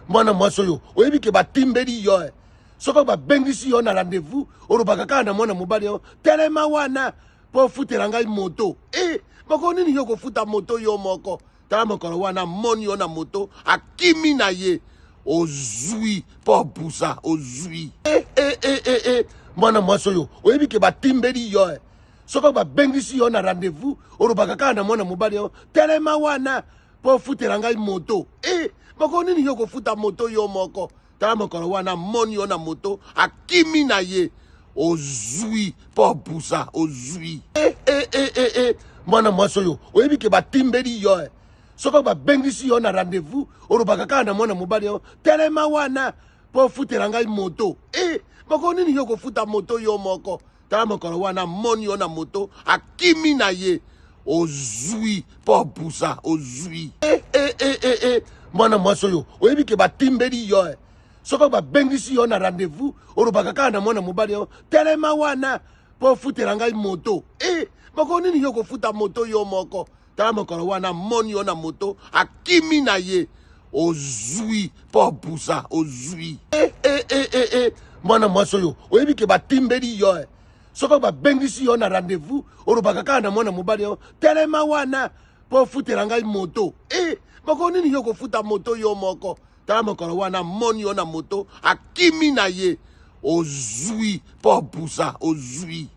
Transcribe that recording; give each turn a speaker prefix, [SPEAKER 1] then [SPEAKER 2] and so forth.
[SPEAKER 1] Mwana mwasoyo oyebi ke batimbeli yo soko babengisi yo na rendez-vous olobaka kaka na mwana mobali yo telema wana po futela ngai moto moko nini yo kofuta moto yo moko tala mokolo wana moni yo na moto akimi na ye ozwi po busa ozwi mwana mwasoyo oyebi ke batimbeli yo soko babengisi yo na rendez-vous olobaka kaka na mwana mobali yo telema wana po futela ngai moto moko nini yo kofuta moto yo moko tala mokolo wana moni yo na moto akimi na ye ozwi po busa ozwi mwana mwasoyo oyebi ke batimbeli yo soko babengisi yo na rendez-vous olobaka kaka na mwana mobali yo telema wana po futela ngai moto moko nini yo kofuta moto yo moko tala mokolo wana moni yo na moto akimi na ye ozwi po busa ozwi mwana mwasoyo oyebi ke batimbeli yo soko babengisi yo na rendez-vous olobaka kaka na mwana mobali yo telema wana po futela ngai moto moko nini yo kofuta moto yo moko tala mokolo wana moni yo na moto akimi na ye ozwi po busa ozwi mwana mwasoyo oyebi ke batimbeli yo soko babengisi yo na rendez-vous olobaka kaka na mwana mobali yo telema wana po futela ngai moto moko nini yo kofuta moto yo moko tala mokolo wana moni yo na moto akimi na ye ozwi po busa ozwi